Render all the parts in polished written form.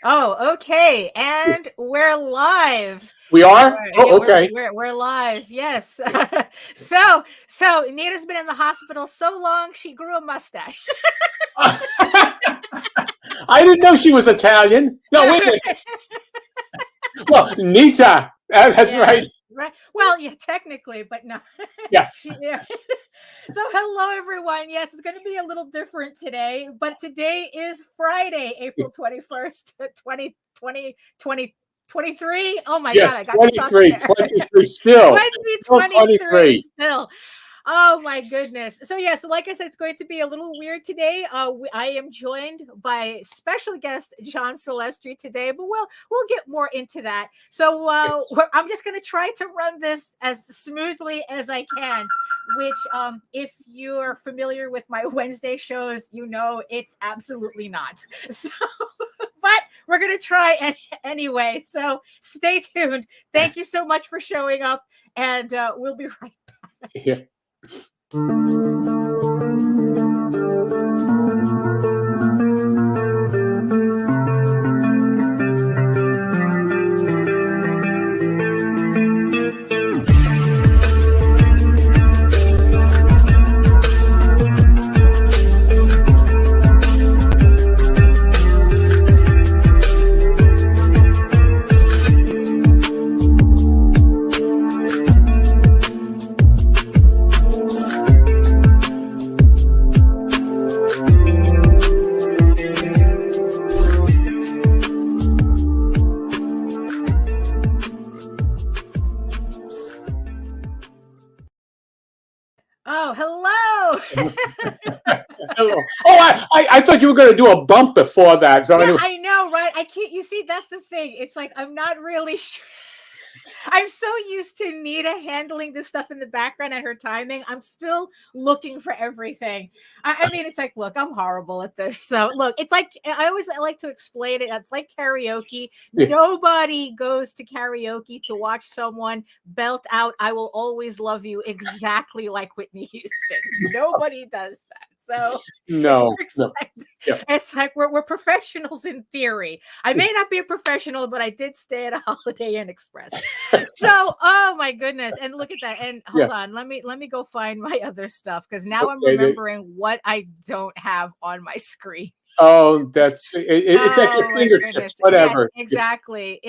Oh, okay. And we're live. We are? Yeah, Oh, okay. we're live. Yes. So Nita's been in the hospital so long she grew a mustache. I didn't know she was Italian. No, wait a minute. Well, Nita. That's Yeah. right. Right. Well, yeah, technically, but no. Yes. Yeah. So hello everyone. Yes, it's going to be a little different today, but today is Friday, April 21st, 2023. Oh my god, Yes, I got stuck 23. there. 23 still. Still 2023 23. still. Oh my goodness. So yeah, so like I said, it's going to be a little weird today. I am joined by special guest John Celestri today, but we'll get more into that. So I'm just going to try to run this as smoothly as I can. Which, if you are familiar with my Wednesday shows, you know it's absolutely not. So, but we're going to try anyway. So stay tuned. Thank you so much for showing up, and we'll be right back. Yeah. Oh, hello. Hello. Oh, I thought you were going to do a bump before that. So Yeah, anyway. I know, right? I can't, you see, that's the thing. It's like, I'm not really sure. I'm so used to Nita handling this stuff in the background and her timing. I'm still looking for everything. I mean, it's like, look, I'm horrible at this. So, look, it's like, I always like to explain it. It's like karaoke. Yeah. Nobody goes to karaoke to watch someone belt out, I Will Always Love You, exactly like Whitney Houston. Nobody does that. So if No. you're No. expecting, Yeah. it's like we're professionals in theory. I may not be a professional, but I did stay at a Holiday Inn Express. So, oh my goodness. And look at that. And hold Yeah. on, let me go find my other stuff because now I'm Okay. remembering what I don't have on my screen. Oh, it's at your Oh my fingertips. goodness. Yes, Whatever. Yeah. exactly.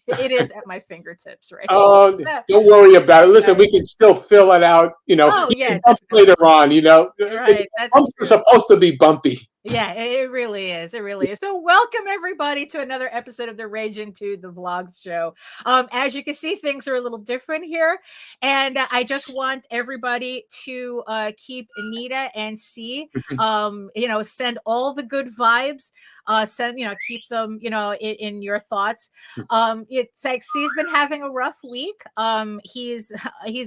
It is at my fingertips right Oh, now. don't worry about it. Listen, Right. we can still fill it out. Oh You yeah, can bump definitely. later on. Right. That's Bumps are true. supposed to be bumpy. Yeah, it really is. It really is. So, welcome everybody to another episode of the Rage Into the Vlogs show. As you can see, things are a little different here, and I just want everybody to keep Nita and C. Send all the good vibes. Keep them, in your thoughts. It's like C's been having a rough week. He's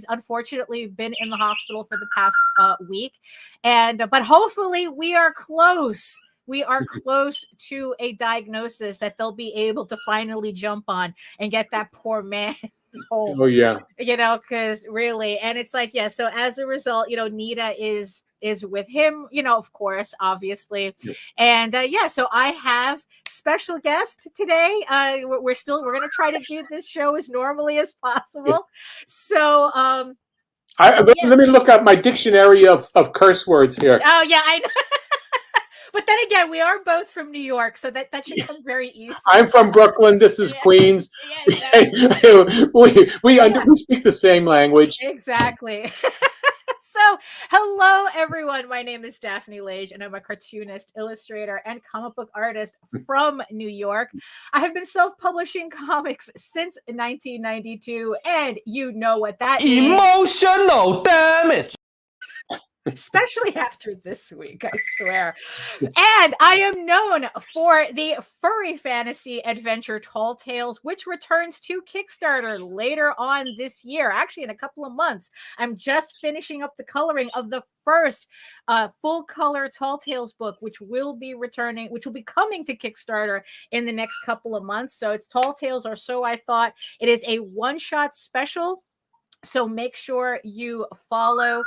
unfortunately been in the hospital for the past week, and but hopefully we are close. We are close to a diagnosis that they'll be able to finally jump on and get that poor man home. Oh yeah. Because really, and it's like, yeah, so as a result, Nita is with him, of course, obviously. Yeah. And yeah, so I have special guest today. We're gonna try to do this show as normally as Yeah. possible. So Let yes. me look up my dictionary of curse words here. Oh yeah, I know. But then again, we are both from New York, so that should come very easy. I'm from Brooklyn. This is Yeah. Queens. Yeah, exactly. We speak the same language. Exactly. So, hello everyone. My name is Daphne Lage, and I'm a cartoonist, illustrator, and comic book artist from New York. I have been self-publishing comics since 1992, and you know what that means. Emotional damage. Especially after this week, I swear. And I am known for the furry fantasy adventure Tall Tales, which returns to Kickstarter later on this year, actually in a couple of months. I'm just finishing up the coloring of the first full color Tall Tales book, which will be coming to Kickstarter in the next couple of months. So it's Tall Tales, or so I thought. It is a one-shot special So make sure you follow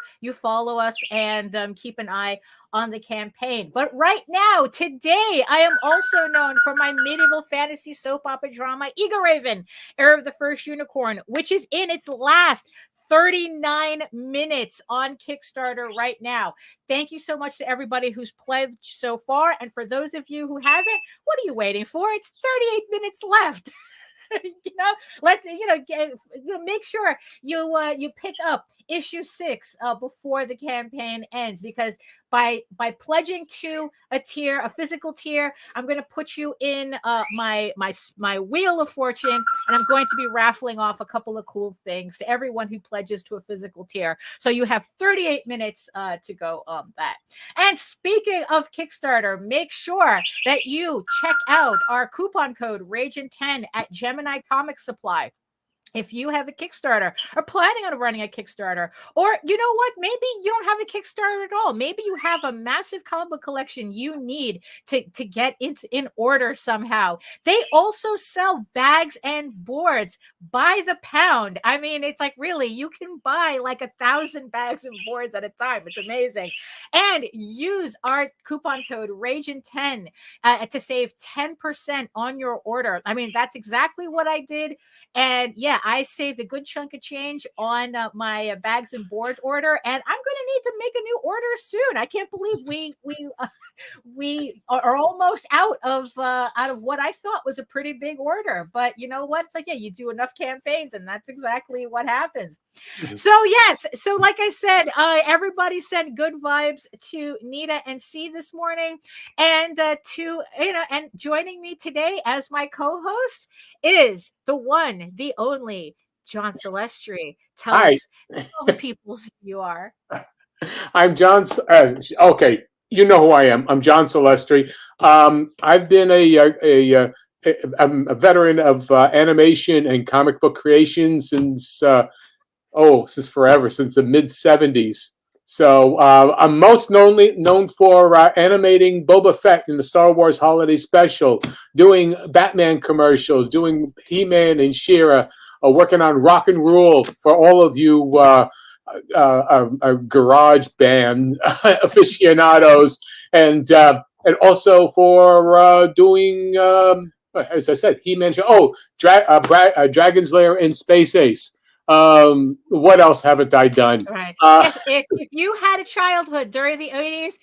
us and keep an eye on the campaign. But right now, today, I am also known for my medieval fantasy soap opera drama, Egoraven, Heir of the First Unicorn, which is in its last 39 minutes on Kickstarter right now. Thank you so much to everybody who's pledged so far. And for those of you who haven't, what are you waiting for? It's 38 minutes left. Let's make sure you pick up issue 6 before the campaign ends, because by pledging to a physical tier, I'm going to put you in my wheel of fortune, and I'm going to be raffling off a couple of cool things to everyone who pledges to a physical tier. So you have 38 minutes to go on that. And speaking of Kickstarter, make sure that you check out our coupon code RAGEN10 at Gemini Comic Supply. If you have a Kickstarter or planning on running a Kickstarter, or you know what, maybe you don't have a Kickstarter at all. Maybe you have a massive comic book collection you need to get in order somehow. They also sell bags and boards by the pound. I mean, it's like, really, you can buy like 1,000 bags and boards at a time. It's amazing. And use our coupon code RAGEN10 to save 10% on your order. I mean, that's exactly what I did. And yeah, I saved a good chunk of change on my bags and board order, and I'm going to need to make a new order soon. I can't believe we are almost out of what I thought was a pretty big order. But you know what? It's like, yeah, you do enough campaigns, and that's exactly what happens. So yes, so like I said, everybody sent good vibes to Nita and C this morning, and and joining me today as my co-host is the one, the only John Celestri. Tell Hi. us, all the people who you are. I'm John. Okay, you know who I am. I'm John Celestri. I've been I'm a veteran of animation and comic book creation since forever, since the mid '70s. So I'm most known for animating Boba Fett in the Star Wars Holiday Special, doing Batman commercials, doing He-Man and She-Ra, working on Rock and Roll for all of you garage band aficionados, and also for doing, as I said, He-Man. Dragon's Lair and Space Ace. What else haven't I done? Right. Yes, if you had a childhood during the 80s,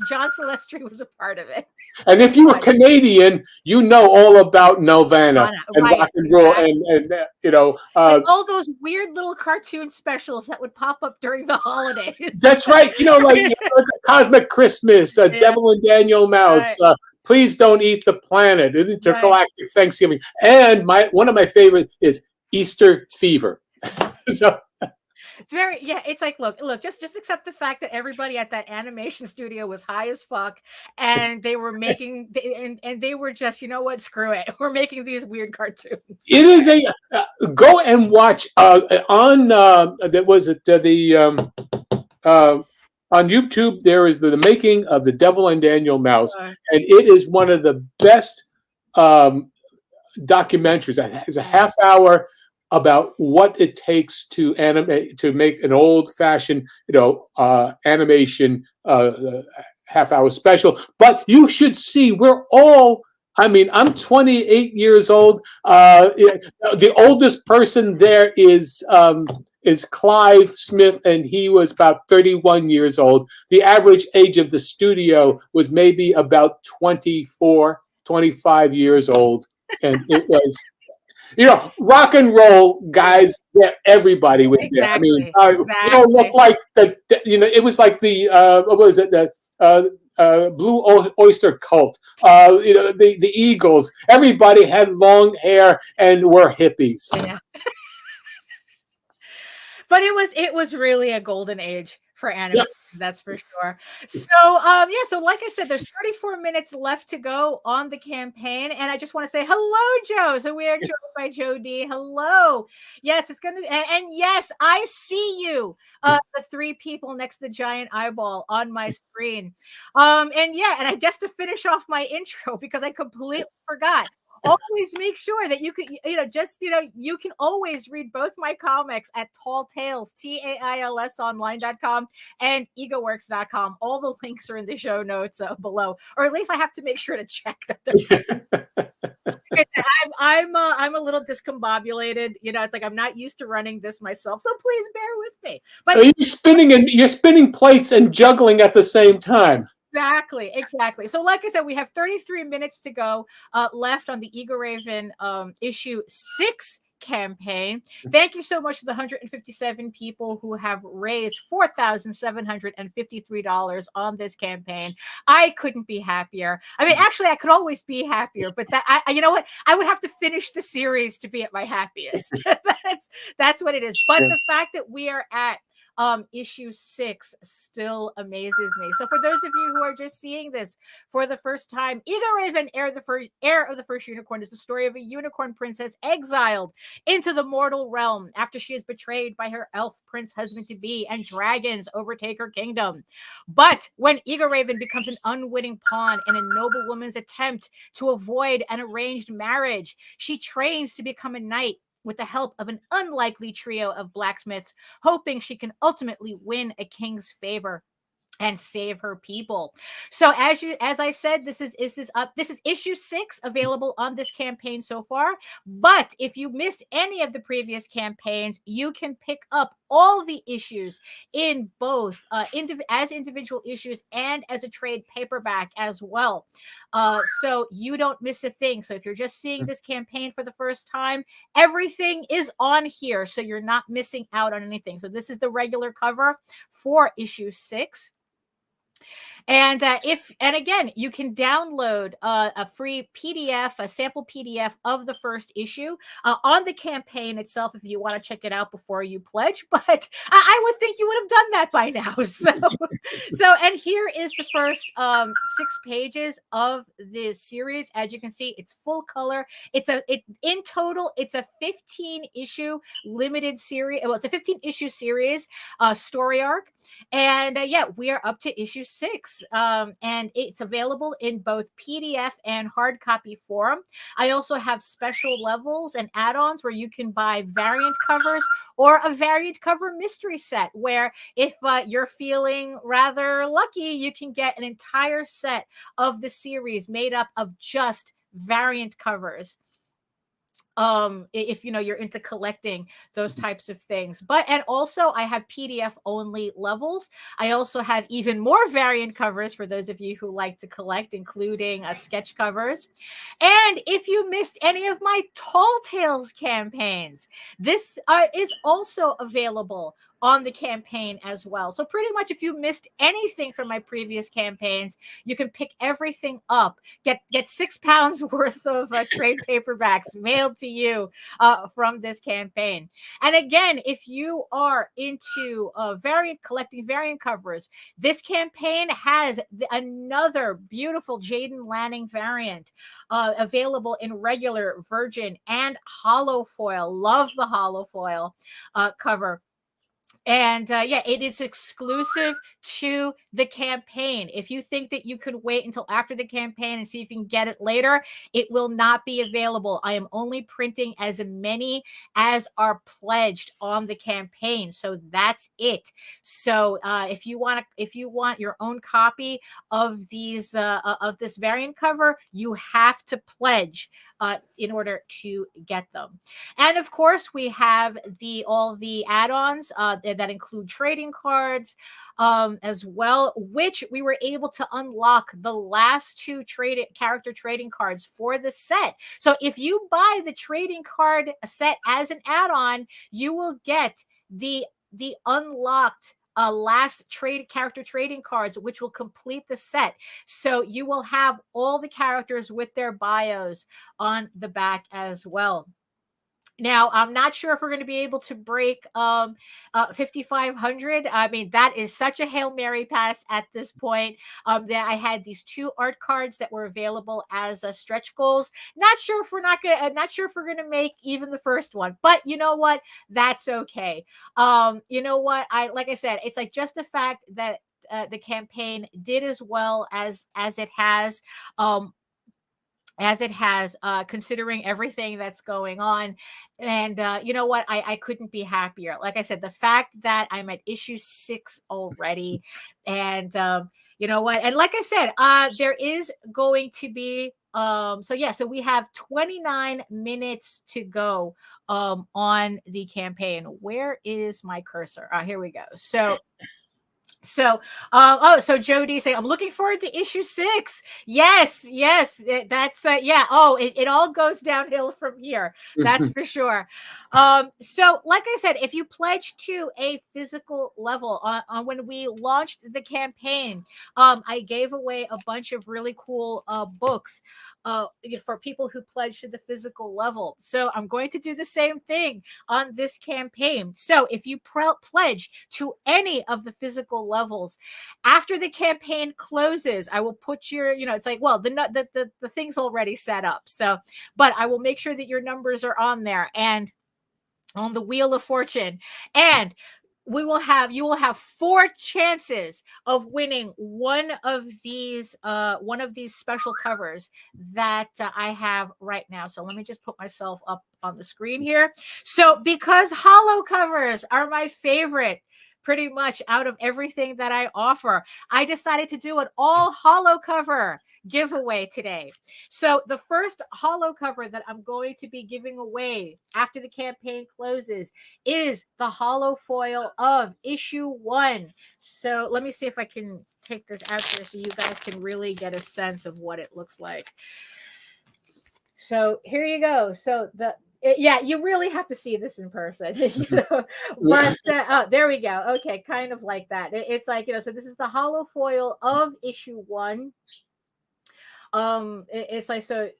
John Celestri was a part of it. And if you were Canadian, you know all about Nelvana and right, rock and roll, and like all those weird little cartoon specials that would pop up during the holidays. That's right. Like Cosmic Christmas, Devil and Daniel Mouse. Right. Please Don't Eat the Planet, Intergalactic Thanksgiving, and one of my favorites is Easter Fever. So it's very, yeah, it's like, look, just accept the fact that everybody at that animation studio was high as fuck, and they were making and they were just, you know what, screw it, we're making these weird cartoons. It is a go and watch on on YouTube. There is the making of the Devil and Daniel Mouse, and it is one of the best documentaries. It's a half hour about what it takes to make an old-fashioned, animation half-hour special. But you should see, I'm 28 years old. The oldest person there is Clive Smith, and he was about 31 years old. The average age of the studio was maybe about 24, 25 years old. And it was, rock and roll guys. Everybody was there. I mean, you don't look like it was like the what was it? The Blue Oyster Cult. The Eagles. Everybody had long hair and were hippies. Yeah. But it was really a golden age for anime. Yep. That's for sure. So, so like I said, there's 34 minutes left to go on the campaign, and I just want to say hello, Joe. So we are joined by Joe D. Hello. Yes, it's gonna, and yes, I see you. The 3 people next to the giant eyeball on my screen. And I guess to finish off my intro, because I completely forgot. always make sure that you can, you can always read both my comics at Tall Tales, TAILS online.com and egoworks.com. All the links are in the show notes below, or at least I have to make sure to check that I'm a little discombobulated. It's like I'm not used to running this myself, so please bear with me. But you're spinning plates and juggling at the same time. Exactly. So like I said, we have 33 minutes to go left on the Egoraven issue 6 campaign. Thank you so much to the 157 people who have raised $4,753 on this campaign. I couldn't be happier. I mean, actually, I could always be happier, but you know what? I would have to finish the series to be at my happiest. That's what it is. But the fact that we are at issue 6 still amazes me. So for those of you who are just seeing this for the first time, Egoraven, heir of the first unicorn, is the story of a unicorn princess exiled into the mortal realm after she is betrayed by her elf prince husband-to-be and dragons overtake her kingdom. But when Egoraven becomes an unwitting pawn in a noble woman's attempt to avoid an arranged marriage, she trains to become a knight with the help of an unlikely trio of blacksmiths, hoping she can ultimately win a king's favor and save her people. So as I said, this is issue 6 available on this campaign so far. But if you missed any of the previous campaigns, you can pick up all the issues in both as individual issues and as a trade paperback as well. So you don't miss a thing. So if you're just seeing this campaign for the first time, everything is on here, so you're not missing out on anything. So this is the regular cover for issue 6. And again, you can download a free PDF, a sample PDF of the first issue on the campaign itself if you want to check it out before you pledge. But I would think you would have done that by now. And here is the first 6 pages of the series. As you can see, it's full color. In total, it's a 15 issue limited series. Well, it's a 15 issue series story arc. And we are up to issue 6. And it's available in both PDF and hard copy form. I also have special levels and add-ons where you can buy variant covers or a variant cover mystery set, where if you're feeling rather lucky, you can get an entire set of the series made up of just variant covers. If you're into collecting those types of things. And also I have PDF only levels. I also have even more variant covers for those of you who like to collect, including sketch covers. And if you missed any of my Tall Tales campaigns, this is also available on the campaign as well. So pretty much if you missed anything from my previous campaigns, you can pick everything up, get 6 pounds worth of trade paperbacks mailed to you from this campaign. And again, if you are into collecting variant covers, this campaign has another beautiful Jaden Lanning variant available in regular, virgin, and hollow foil. Love the hollow foil cover. And it is exclusive to the campaign. If you think that you could wait until after the campaign and see if you can get it later, it will not be available. I am only printing as many as are pledged on the campaign. So that's it. So if you want your own copy of these of this variant cover, you have to pledge in order to get them. And of course, we have all the add-ons that include trading cards as well, which we were able to unlock the last 2 character trading cards for the set. So if you buy the trading card set as an add-on, you will get the unlocked last character trading cards, which will complete the set. So you will have all the characters with their bios on the back as well. Now, I'm not sure if we're going to be able to break 5,500. I mean, that is such a Hail Mary pass at this point. That I had these 2 art cards that were available as stretch goals. Not sure if we're going to make even the first one, but you know what? That's okay. You know what? Like I said, it's like just the fact that the campaign did as well as it has. as it has, considering everything that's going on. And you know what? I couldn't be happier. Like I said, the fact that I'm at issue 6 already, and you know what? And like I said, there is going to be so we have 29 minutes to go on the campaign. Where is my cursor? Here we go. So Jody saying, I'm looking forward to issue 6. Yes, that's yeah. Oh, it all goes downhill from here. That's for sure. So like I said, if you pledge to a physical level, when we launched the campaign, I gave away a bunch of really cool books for people who pledge to the physical level. So I'm going to do the same thing on this campaign. So if you pledge to any of the physical levels, after the campaign closes, I will put your, it's like, well, the thing's already set up. So, but I will make sure that your numbers are on there and on the Wheel of Fortune. And you will have 4 chances of winning one of these special covers that I have right now. So let me just put myself up on the screen here. So because holo covers are my favorite, pretty much out of everything that I offer, I decided to do an all holo cover giveaway today. So the first holo cover that I'm going to be giving away after the campaign closes is the holo foil of issue 1. So let me see if I can take this out here so you guys can really get a sense of what it looks like. So here you go. So yeah, you really have to see this in person. But there we go. Okay, kind of like that. It's like, so this is the holo foil of issue 1. It's like, so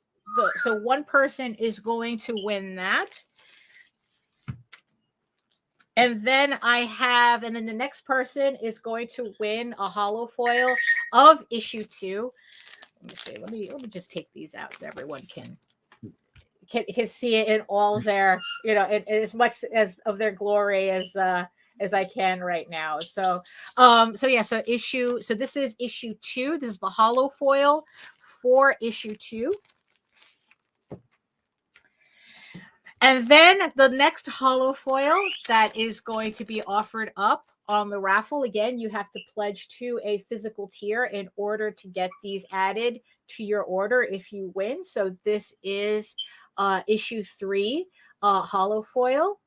one person is going to win that. And then and then the next person is going to win a holo foil of issue 2. Let me see. Let me just take these out so everyone can see it in all their, in as much as of their glory as I can right now. So this is issue 2. This is the holo foil for issue 2. And then the next holo foil that is going to be offered up on the raffle, again, you have to pledge to a physical tier in order to get these added to your order if you win. So this is issue 3 holo foil.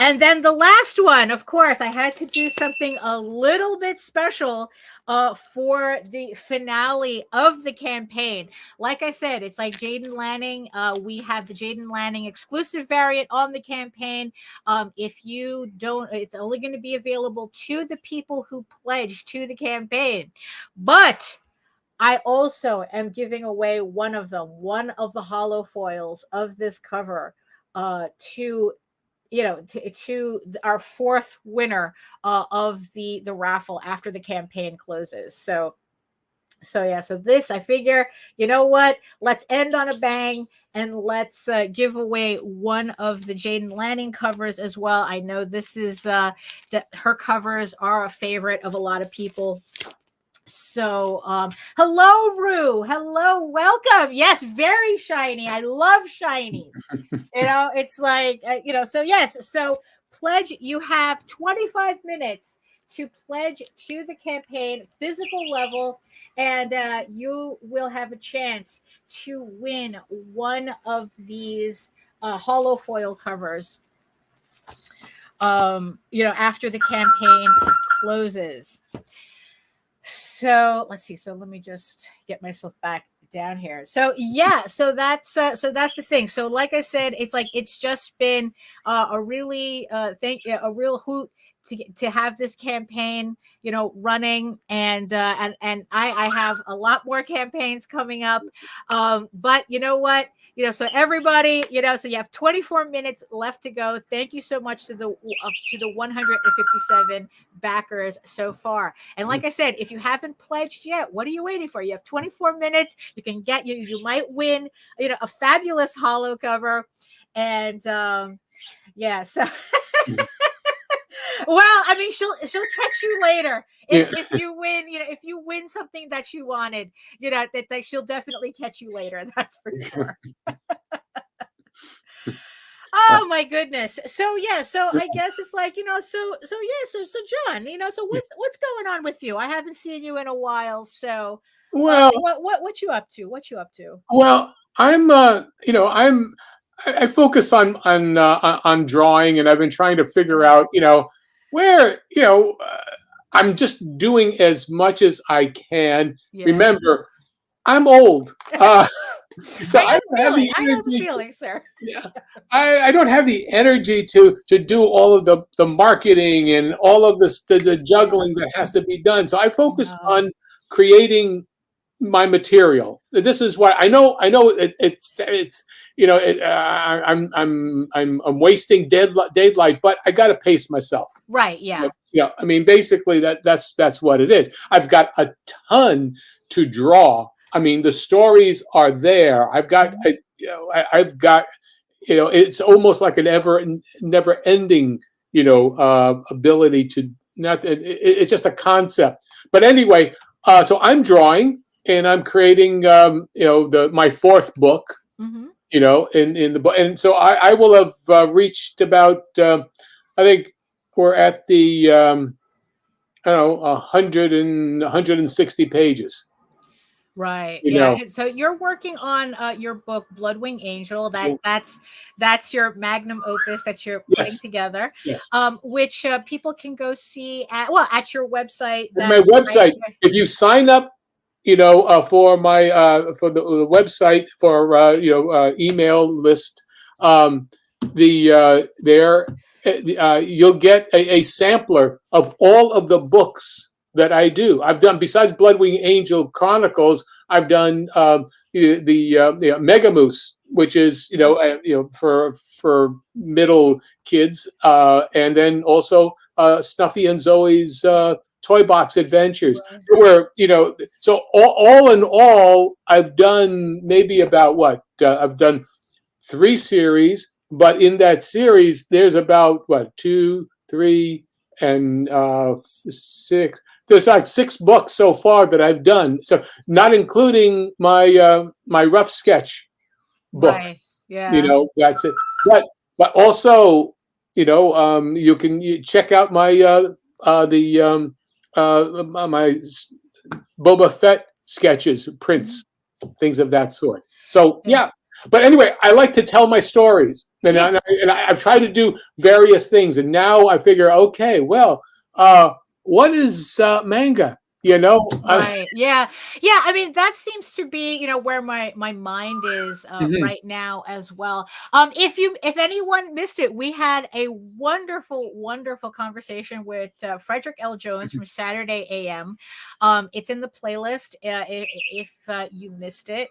And then the last one, of course, I had to do something a little bit special for the finale of the campaign. Like I said, it's like Jaden Lanning. We have the Jaden Lanning exclusive variant on the campaign. If you don't, it's only going to be available to the people who pledge to the campaign. But I also am giving away one of the holo foils of this cover to our 4th winner of the raffle after the campaign closes. So this, I figure, you know what? Let's end on a bang and let's give away one of the Jaden Lanning covers as well. I know this is that her covers are a favorite of a lot of people. So, hello, Rue. Hello, welcome. Yes, very shiny. I love shiny. It's like, so yes. So pledge, you have 25 minutes to pledge to the campaign physical level, and you will have a chance to win one of these holo foil covers, after the campaign closes. So let's see. So let me just get myself back down here. So yeah, so that's the thing. So like I said, it's like it's just been a really a real hoot to have this campaign, running, and I have a lot more campaigns coming up. But you know what? So everybody, so you have 24 minutes left to go. Thank you so much to the 157 backers so far. And like I said, if you haven't pledged yet, what are you waiting for? You have 24 minutes. You can get you might win, a fabulous holo cover. And so Well, I mean, she'll catch you later Yeah. if you win. If you win something that you wanted, that she'll definitely catch you later. That's for sure. Oh my goodness. So yeah, so I guess it's like, so John, so what's going on with you? I haven't seen you in a while. So Well, what you up to? What you up to? well, I focus on drawing, and I've been trying to figure out, where, I'm just doing as much as I can. Yeah. Remember, I'm old. So I don't have the I know the energy. feeling, sir. Yeah, I don't have the energy to do all of the marketing and all of the juggling that has to be done. So I focus No. on creating my material. This is what I know. I know it's I'm wasting daylight, but I got to pace myself. Right, yeah. Yeah, I mean, basically that's what it is. I've got a ton to draw. I mean, the stories are there. I've got, I've got, it's almost like an never ending, ability to not. It's just a concept. But anyway, so I'm drawing and I'm creating, my fourth book. Mm-hmm. In the book, and so I will have reached about. I think we're at the I don't know 160 pages. Right. You Yeah. know, So you're working on your book Bloodwing Angel. so That's your magnum opus that you're putting yes, together. yes. Which people can go see at your website And my that right. website, if you sign up, for my for the website for email list, um, there you'll get a sampler of all of the books that I do. I've done besides Bloodwing Angel Chronicles. I've done the Mega Moose, which is for middle kids, and then also Snuffy and Zoe's Toy Box Adventures. Right. Where so all in all, I've done maybe about what I've done 3 series, but in that series, there's about what 2, 3, and 6. There's like 6 books so far that I've done. So not including my rough sketch book. Right. Yeah. That's it. But also, you can check out my my Boba Fett sketches, prints, things of that sort. So Yeah. yeah. But anyway, I like to tell my stories, and, Yeah. I've tried to do various things, and now I figure, okay, well, what is manga? Right. Yeah. Yeah. I mean, that seems to be, where my mind is Mhm. right now as well. If anyone missed it, we had a wonderful, wonderful conversation with Frederick L. Jones from Saturday AM. It's in the playlist if you missed it.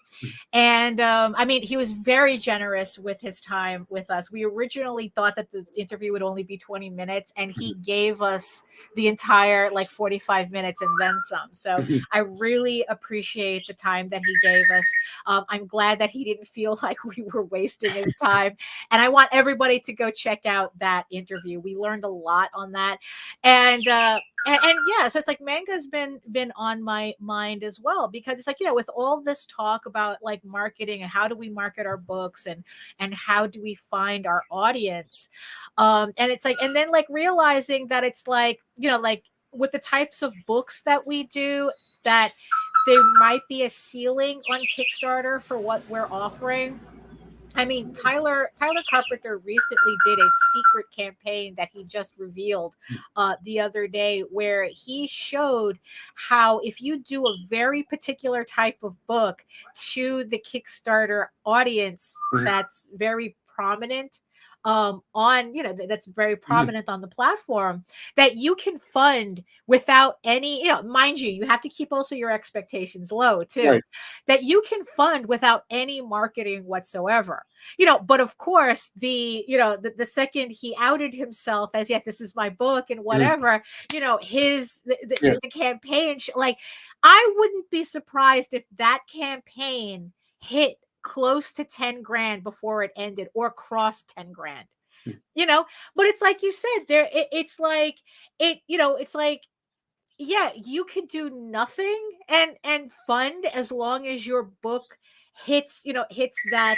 And I mean, he was very generous with his time with us. We originally thought that the interview would only be 20 minutes, and he gave us the entire like 45 minutes and then some. So I really appreciate the time that he gave us. I'm glad that he didn't feel like we were wasting his time. And I want everybody to go check out that interview. We learned a lot on that. And yeah, so it's like manga's been on my mind as well, because it's like, with all this talk about like marketing and how do we market our books and how do we find our audience, and it's like, and then like realizing that it's like, like with the types of books that we do, that there might be a ceiling on Kickstarter for what we're offering. I mean, Tyler Carpenter recently did a secret campaign that he just revealed the other day, where he showed how if you do a very particular type of book to the Kickstarter audience that's very prominent on that's very prominent on the platform, that you can fund without any, mind you have to keep also your expectations low too, Right. that you can fund without any marketing whatsoever. But of course the second he outed himself as, yeah, this is my book and whatever, the campaign like, I wouldn't be surprised if that campaign hit close to 10 grand before it ended, or crossed 10 grand. you know, but it's like you said there, it's like it, you know, it's like, yeah, you could do nothing and fund as long as your book hits, you know, hits that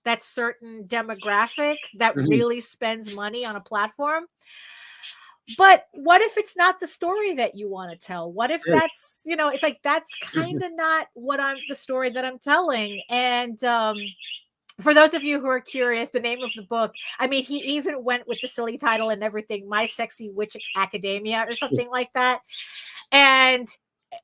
that certain demographic that Mhm. really spends money on a platform. But what if it's not the story that you want to tell? What if Right. that's, you know, it's like that's kind Mhm. of not what I'm the story that I'm telling. And for those of you who are curious, the name of the book, I mean, he even went with the silly title and everything, My Sexy Witch Academia or something like that. And,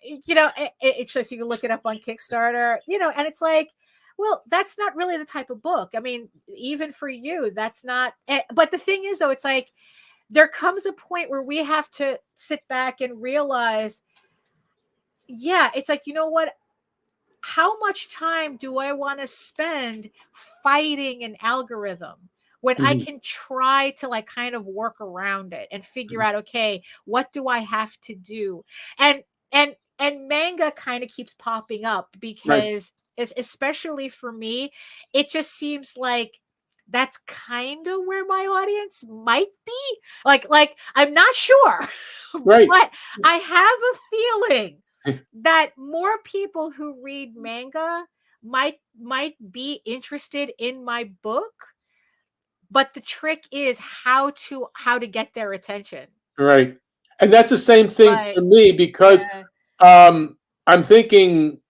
you know, it's just, you can look it up on Kickstarter, you know, and it's like, well, that's not really the type of book. I mean, even for you, that's not, but the thing is, though, it's like, there comes a point where we have to sit back and realize, yeah, it's like, you know what? How much time do I want to spend fighting an algorithm when I Mhm. can try to like kind of work around it and figure out, okay, what do I have to do? And and manga kind of keeps popping up Right. because especially for me, it just seems like that's kind of where my audience might be. Like I'm not sure, Right. but I have a feeling that more people who read manga might be interested in my book, but the trick is how to get their attention. Right. And that's the same thing Right. for me because Yeah. I'm thinking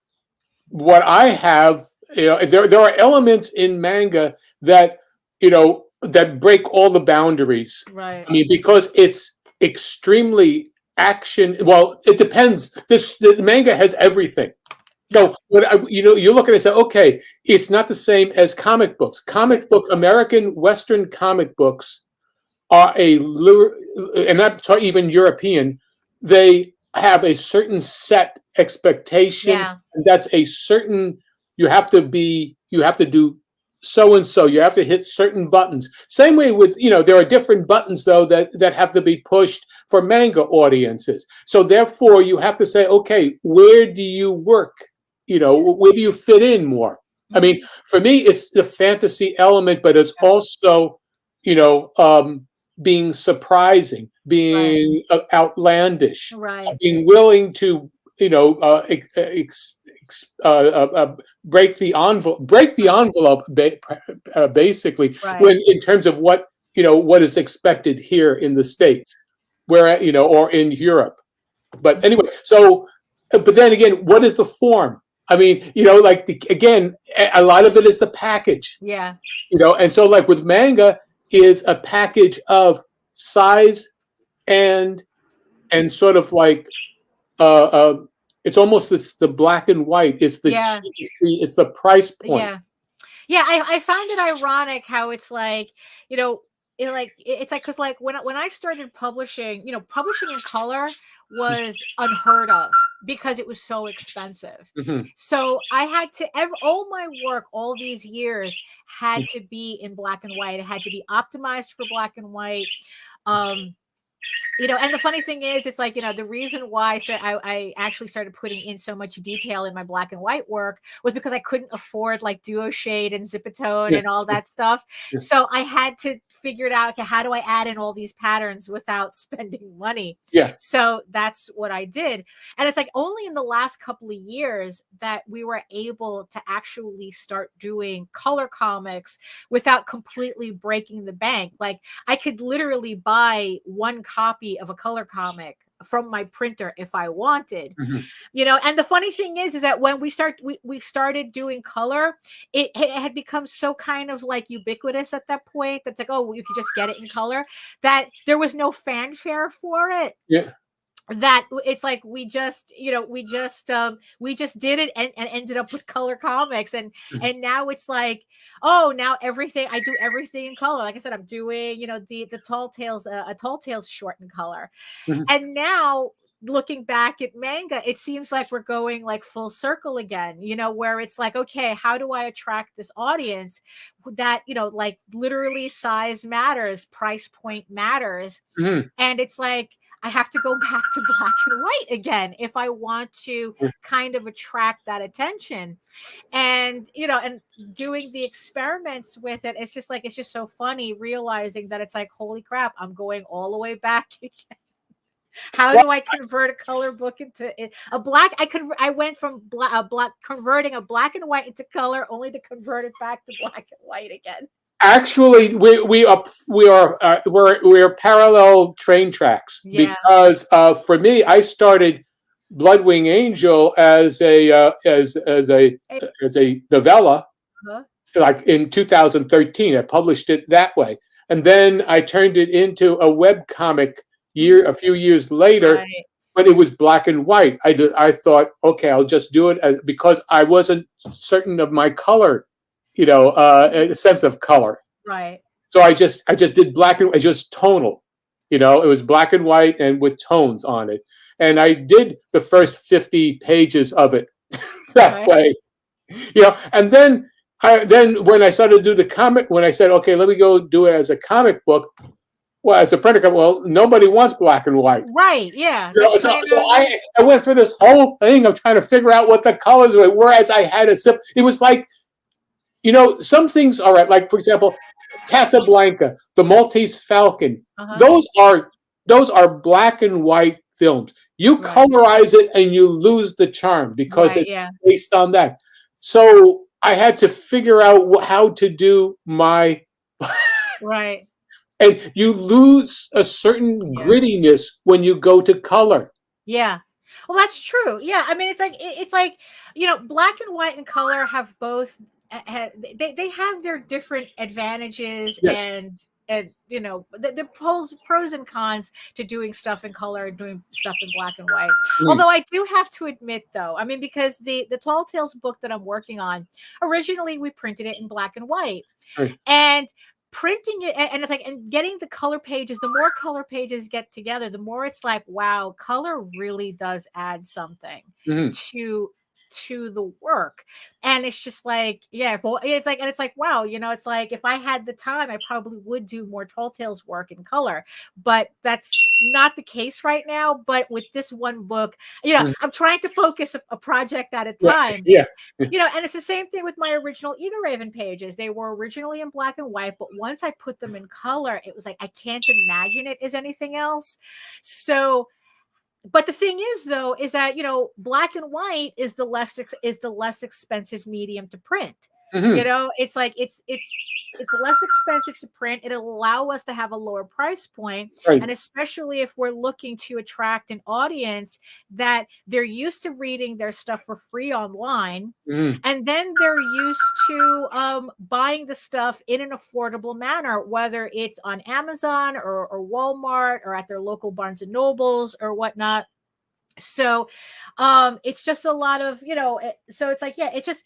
what I have, you know, there are elements in manga that, you know, that break all the boundaries. Right. I mean, because it's extremely action. Well, it depends. The manga has everything. Yeah. So, you know, you look at it and say, okay, it's not the same as comic books. Right. Comic book, American Western comic books are and not even European. They have a certain set expectation, Yeah. and that's a certain. You have to do so and so. You have to hit certain buttons. Same way with, you know, there are different buttons though that have to be pushed for manga audiences. So therefore, you have to say, okay, where do you work? You know, where do you fit in more? I mean, Mhm. for me, it's the fantasy element, but it's Yeah. also, you know, being surprising, Right. being outlandish, Right. being willing to, you know, break the envelope, basically, Right. when in terms of what, you know, what is expected here in the States, where, you know, or in Europe. But Mhm. anyway, so, but then again, what is the form? I mean, you know, like again, a lot of it is the package, Yeah. you know, and so like with manga is a package of size and sort of like uh, uh it's almost the black and white. It's the Yeah. it's the price point. Yeah. Yeah, I found it ironic how it's like, you know, it's like because like when I started publishing, you know, publishing in color was unheard of because it was so expensive. Mhm. So I had to all my work all these years had to be in black and white. It had to be optimized for black and white. Um, you know, and the funny thing is, it's like, you know, the reason why I actually started putting in so much detail in my black and white work was because I couldn't afford like duo shade and zipatone Yeah, and all that stuff. yeah, So I had to figure it out. Okay, how do I add in all these patterns without spending money? yeah. So that's what I did. And it's like only in the last couple of years that we were able to actually start doing color comics without completely breaking the bank. Like I could literally buy one copy of a color comic from my printer if I wanted, Mhm. you know. And the funny thing is that when we started doing color, it had become so kind of like ubiquitous at that point. That's like, oh, you could just get it in color, that there was no fanfare for it, Yeah. that it's like we just, you know, we just did it and ended up with color comics. Mhm. And now it's like, oh, now everything I do everything in color. Like I said, I'm doing, you know, the tall tales, a tall tales short in color. Mhm. And now looking back at manga, it seems like we're going like full circle again, you know, where it's like, okay, how do I attract this audience that, you know, like literally size matters, price point matters. Mhm. And it's like, I have to go back to black and white again if I want to kind of attract that attention. And and doing the experiments with it, it's just so funny realizing that it's like, holy crap, I'm going all the way back again. How do I convert a color book into a black? I went from black converting a black and white into color, only to convert it back to black and white again. Actually, we are parallel train tracks, because for me, I started Bloodwing Angel as a novella, like in 2013. I published it that way, and then I turned it into a web comic a few years later, but it was black and white. I thought, okay, I'll just do it because I wasn't certain of my color, a sense of color. Right. So I just did black and white, just tonal. It was black and white and with tones on it. And I did the first 50 pages of it that way. And then when I started to do the comic, when I said, okay, let me go do it as a comic book. Well, as a printer, nobody wants black and white. Right, yeah. So I went through this whole thing of trying to figure out what the colors were, whereas I had it was like, some things are right. Like, for example, Casablanca, The Maltese Falcon. Those are black and white films. You colorize it and you lose the charm because it's based on that. So I had to figure out how to do my... Right. And you lose a certain grittiness when you go to color. Yeah. Well, that's true. Yeah. I mean, it's like, black and white and color have both, they have their different advantages and the pros and cons to doing stuff in color and doing stuff in black and white. Although I do have to admit, though, I mean, because the Tall Tales book that I'm working on, originally we printed it in black and white. And printing it, and it's like, and getting the color pages, the more color pages get together, the more it's like, wow, color really does add something to the work. And it's just like, it's like, wow, it's like, if I had the time, I probably would do more Tall Tales work in color, but that's not the case right now. But with this one book, I'm trying to focus a project at a time. And it's the same thing with my original Egoraven pages. They were originally in black and white, but once I put them in color, it was like, I can't imagine it as anything else. So, but the thing is, though, is that, black and white is the less expensive medium to print. It's like, it's less expensive to print. It'll allow us to have a lower price point. And especially if we're looking to attract an audience that they're used to reading their stuff for free online. And then they're used to buying the stuff in an affordable manner, whether it's on Amazon or Walmart or at their local Barnes and Nobles or whatnot. So it's just a lot of, so it's like, it's just,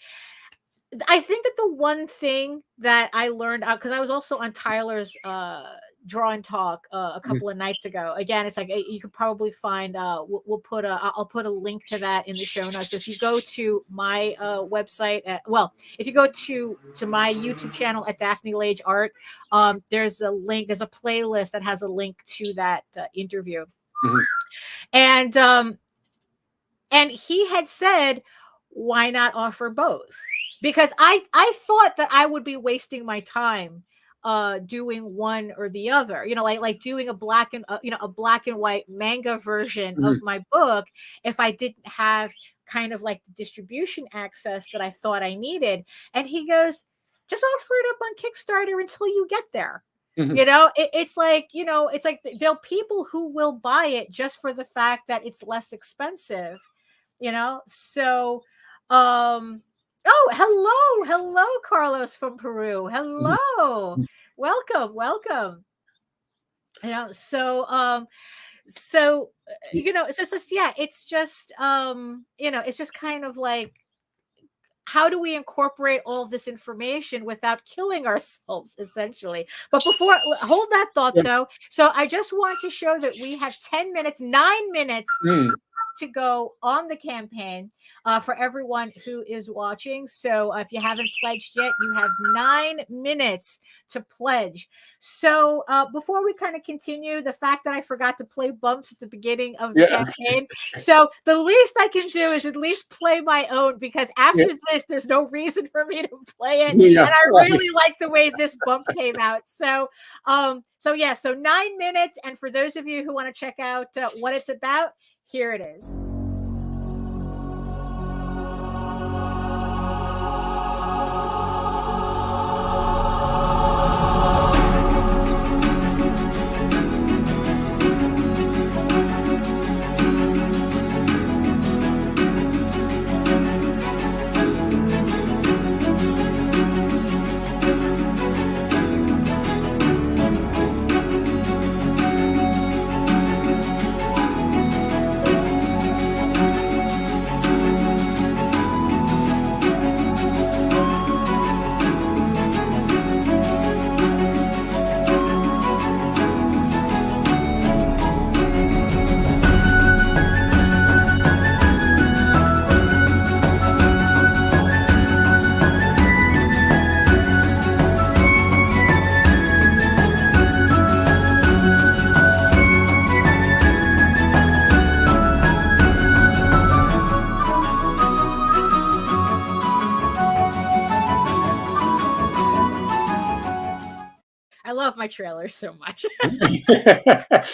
I think that the one thing that I learned out, because I was also on Tyler's Draw and Talk a couple of nights ago. Again, it's like, you could probably find, I'll put a link to that in the show notes. If you go to my website, if you go to my YouTube channel at Daphne Lage Art, there's a link, there's a playlist that has a link to that interview. And he had said, why not offer both? Because I thought that I would be wasting my time doing one or the other, like doing a black and white manga version of my book if I didn't have kind of like the distribution access that I thought I needed. And he goes, just offer it up on Kickstarter until you get there. It's like there'll people who will buy it just for the fact that it's less expensive, so oh, hello, Carlos from Peru. Hello. Welcome. So it's just it's just kind of like, how do we incorporate all of this information without killing ourselves, essentially? But before, hold that thought, though. So I just want to show that we have 9 minutes to go on the campaign for everyone who is watching. So if you haven't pledged yet, you have 9 minutes to pledge. So before we kind of continue, the fact that I forgot to play bumps at the beginning of the campaign, so the least I can do is at least play my own, because after this, there's no reason for me to play it. And I really like the way this bump came out. So, so 9 minutes. And for those of you who want to check out what it's about, here it is. I love my trailers so much.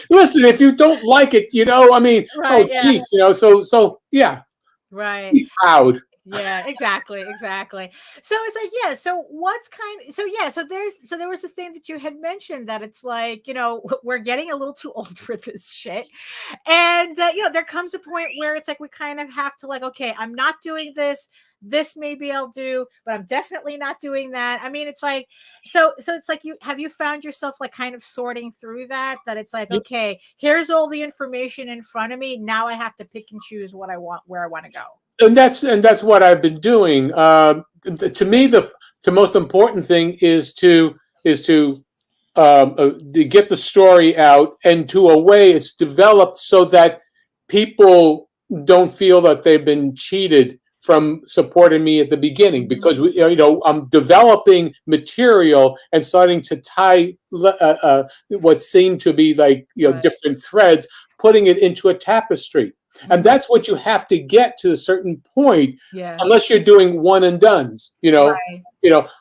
Listen, if you don't like it, I mean, geez, so yeah. Right. Be proud. Yeah, exactly. So it's like, so what's so there was a thing that you had mentioned that it's like, we're getting a little too old for this shit. And there comes a point where it's like we kind of have to like, okay, I'm not doing this maybe I'll do, but I'm definitely not doing that. I mean, it's like, so it's like, you found yourself like kind of sorting through that it's like, okay, here's all the information in front of me, now I have to pick and choose what I want, where I want to go. And that's what I've been doing. To me, the most important thing is to get the story out, and to a way it's developed so that people don't feel that they've been cheated from supporting me at the beginning, because I'm developing material and starting to tie what seemed to be like different threads, putting it into a tapestry. And that's what you have to get to a certain point, unless you're doing one and dones,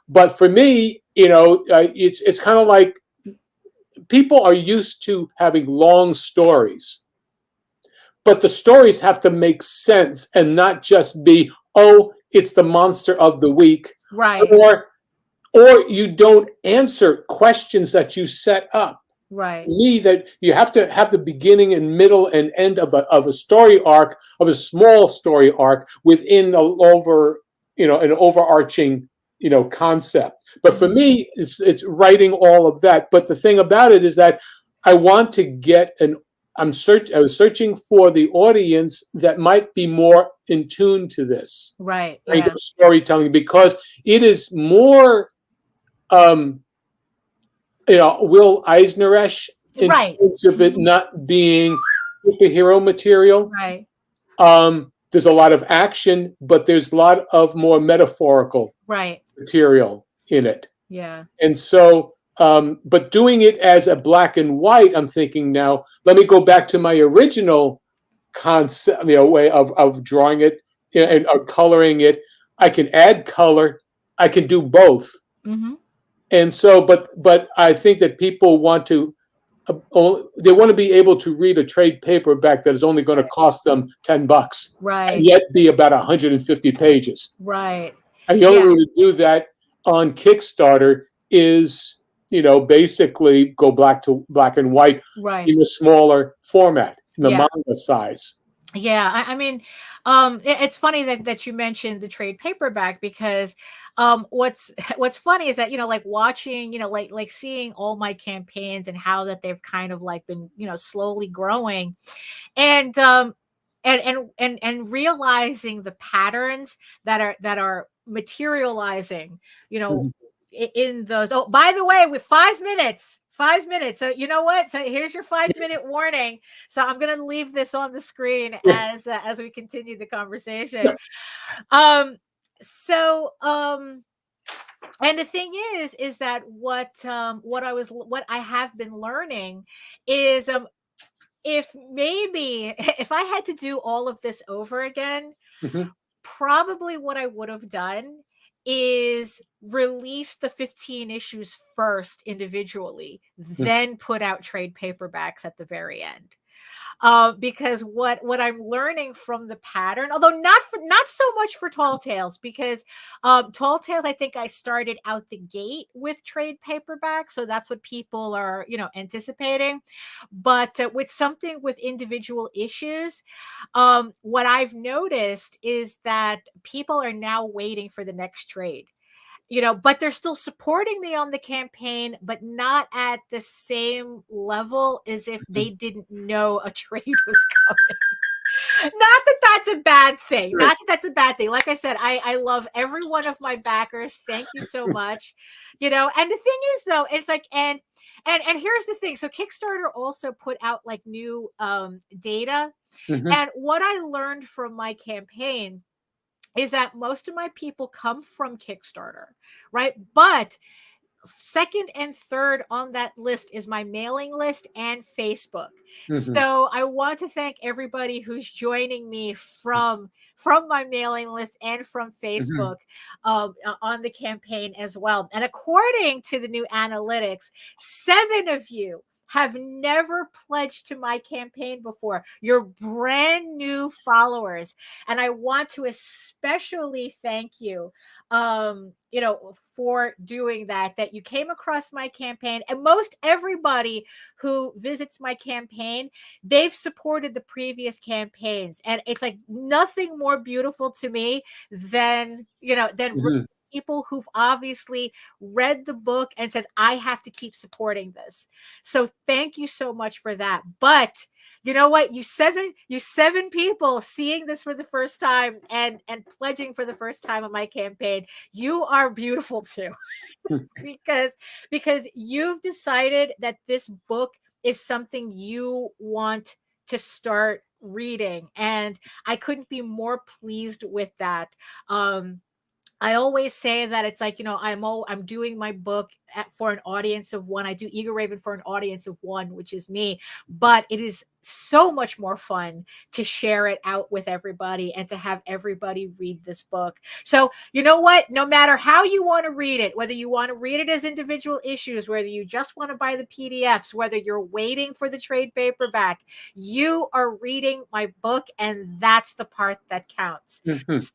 But for me, it's kind of like people are used to having long stories, but the stories have to make sense and not just be, it's the monster of the week, right? Or you don't answer questions that you set up. Right. Me, that you have to have the beginning and middle and end of a story arc, of a small story arc within an overarching concept. But for me, it's writing all of that. But the thing about it is that I want to get I was searching for the audience that might be more in tune to this kind of storytelling, because it is more Will Eisner-ish in terms of it not being superhero material. Right. There's a lot of action, but there's a lot of more metaphorical material in it. Yeah. And so, but doing it as a black and white, I'm thinking now, let me go back to my original concept, way of drawing it and coloring it. I can add color. I can do both. Mm-hmm. And so, but I think that people want to, they want to be able to read a trade paperback that is only going to cost them $10, and yet be about 150 pages. Right. And the only way to do that on Kickstarter is, basically go black and white in a smaller format, in the manga size. Yeah, I mean, it's funny that you mentioned the trade paperback, because what's funny is that like watching, like seeing all my campaigns and how that they've kind of like been slowly growing, and realizing the patterns that are materializing, in those. Oh, by the way, with 5 minutes. 5 minutes. So you know what? So here's your 5-minute warning. So I'm going to leave this on the screen as we continue the conversation. And the thing is that what I have been learning is if I had to do all of this over again, probably what I would have done is release the 15 issues first individually, then put out trade paperbacks at the very end. Because what I'm learning from the pattern, although not so much for Tall Tales, because Tall Tales, I think I started out the gate with trade paperback, so that's what people are anticipating. But with something with individual issues, what I've noticed is that people are now waiting for the next trade. But they're still supporting me on the campaign, but not at the same level as if they didn't know a trade was coming. Not that that's a bad thing. Not that that's a bad thing. Like I said, I love every one of my backers. Thank you so much. And the thing is, though, it's like, and here's the thing. So Kickstarter also put out like new data. And what I learned from my campaign is that most of my people come from Kickstarter, right? But second and third on that list is my mailing list and Facebook. So I want to thank everybody who's joining me from my mailing list and from Facebook on the campaign as well. And according to the new analytics, 7 of you have never pledged to my campaign before. You're brand new followers. And I want to especially thank you, for doing that you came across my campaign. And most everybody who visits my campaign, they've supported the previous campaigns. And it's like nothing more beautiful to me than people who've obviously read the book and says, I have to keep supporting this. So thank you so much for that. But you know what? You seven people seeing this for the first time and pledging for the first time on my campaign, you are beautiful too. because you've decided that this book is something you want to start reading. And I couldn't be more pleased with that. I always say that it's like, I'm doing my book for an audience of one. I do Egoraven for an audience of one, which is me. But it is so much more fun to share it out with everybody and to have everybody read this book. So you know what? No matter how you want to read it, whether you want to read it as individual issues, whether you just want to buy the PDFs, whether you're waiting for the trade paperback, you are reading my book, and that's the part that counts.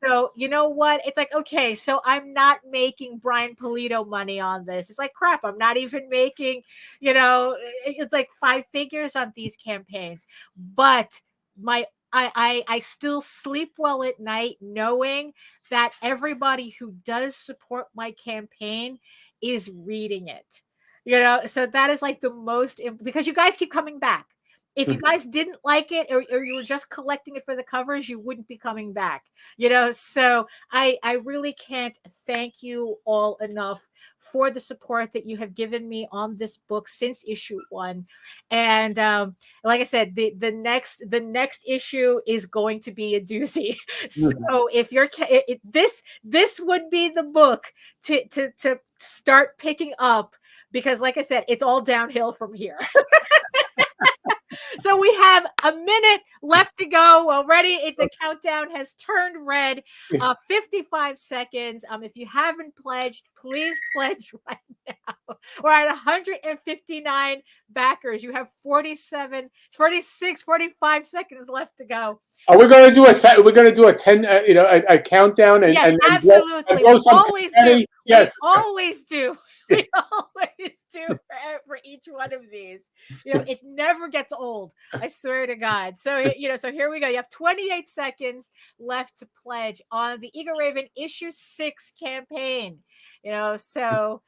So you know what? It's like, okay, so I'm not making Brian Polito money on this. It's like, crap, I'm not even making, it's like 5 figures on these campaigns. But I still sleep well at night knowing that everybody who does support my campaign is reading it. So that is like the most, because you guys keep coming back. If you guys didn't like it or you were just collecting it for the covers, you wouldn't be coming back, so I really can't thank you all enough for the support that you have given me on this book since issue 1. And like I said, the next issue is going to be a doozy. So if you're this would be the book to start picking up, because like I said, it's all downhill from here. So we have a minute left to go already. The countdown has turned red. 55 seconds. If you haven't pledged, please pledge right now. We're at 159 backers. You have 47, 46, 45 seconds left to go. Are we going to do we're going to do a 10, a countdown? And, yes, and absolutely. We always do. Yes. We always do. We always do for each one of these. It never gets old. I swear to God. So, so here we go. You have 28 seconds left to pledge on the Egoraven issue 6 campaign. So,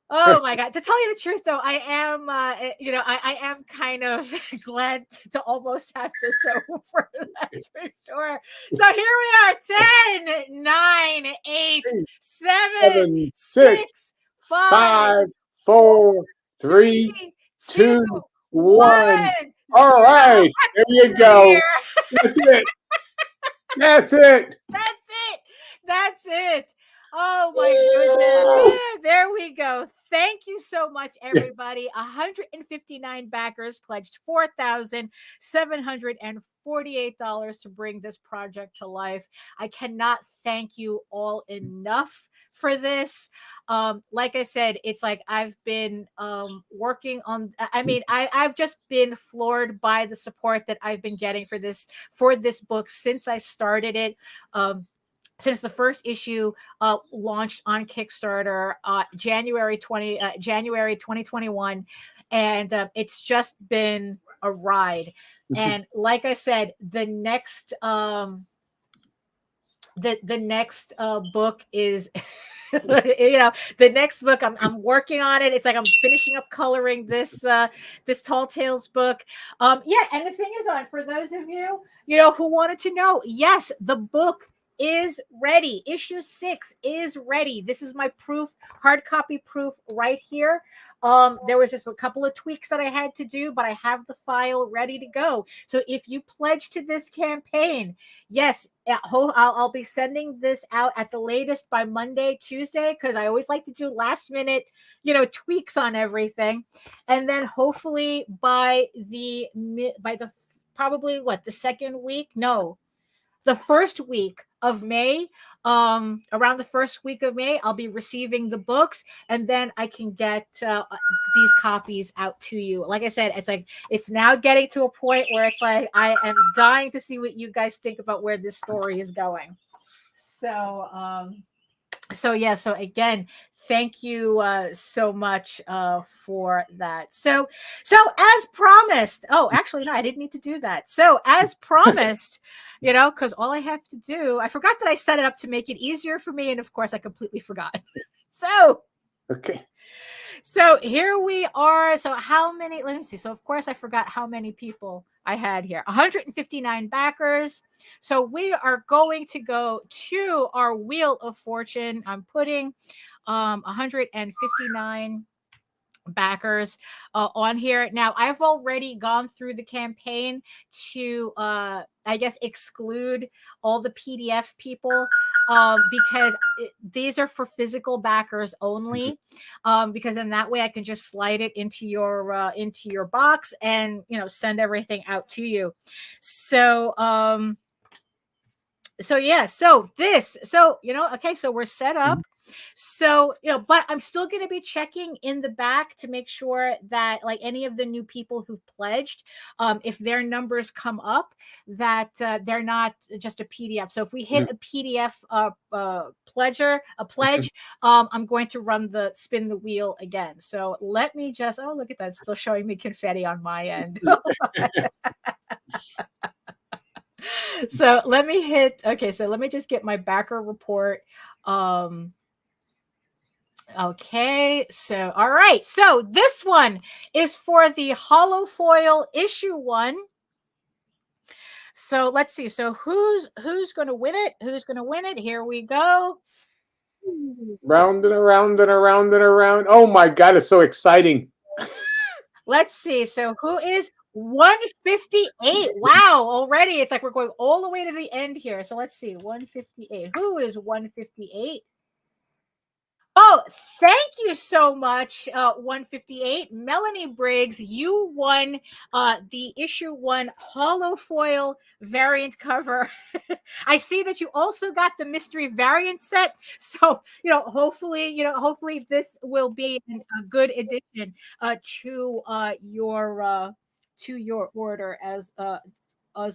oh my God. To tell you the truth, though, I am, I am kind of glad to almost have this over. That's for sure. So here we are. 10, 9, 8, 7, 6, 5, 4, 3, 2, 1. All right, there you go. That's it. That's it. That's it. That's it. Oh my goodness. There we go. Thank you so much, everybody. 159 backers pledged $4,748 to bring this project to life. I cannot thank you all enough for this. Like I said, it's like I've been working on, I've just been floored by the support that I've been getting for this book since I started it. Since the first issue launched on Kickstarter January 2021, and it's just been a ride. And like I said, the next book is the next book I'm working on it. It's like I'm finishing up coloring this Tall Tales book. And the thing is, for those of you who wanted to know, yes, the book is ready. Issue 6 is ready. This is my proof, hard copy proof right here. There was just a couple of tweaks that I had to do, but I have the file ready to go. So if you pledge to this campaign, yes, I'll be sending this out at the latest by Monday, Tuesday, because I always like to do last minute, tweaks on everything. And then hopefully by the probably the second week? No, the first week of May, around the first week of May, I'll be receiving the books, and then I can get these copies out to you. Like I said, it's now getting to a point where it's like I am dying to see what you guys think about where this story is going. So again, thank you so much for that. So as promised, actually, no, I didn't need to do that. So as promised, because all I have to do, I forgot that I set it up to make it easier for me. And of course I completely forgot. Okay. So here we are. So how many, let me see. So of course I forgot how many people I had here. 159 backers. So we are going to go to our Wheel of Fortune. I'm putting 159 backers on here. Now I've already gone through the campaign to exclude all the PDF people because these are for physical backers only, because then that way I can just slide it into your box and send everything out to you. So so we're set up. So, but I'm still going to be checking in the back to make sure that like any of the new people who've pledged, if their numbers come up, that they're not just a PDF. So if we hit a PDF pledge, I'm going to spin the wheel again. So let me just, look at that. It's still showing me confetti on my end. So let me let me just get my backer report. Okay, so all right, so this one is for the hollow foil issue 1. So let's see. So who's going to win it? Here we go. Round and around and around and around. Oh my God, it's so exciting. Let's see. So who is 158? Wow, already it's like we're going all the way to the end here. So let's see. 158. Who is 158? Oh, thank you so much, 158. Melanie Briggs, you won the issue 1 hollow foil variant cover. I see that you also got the mystery variant set. So, hopefully this will be a good addition to your order as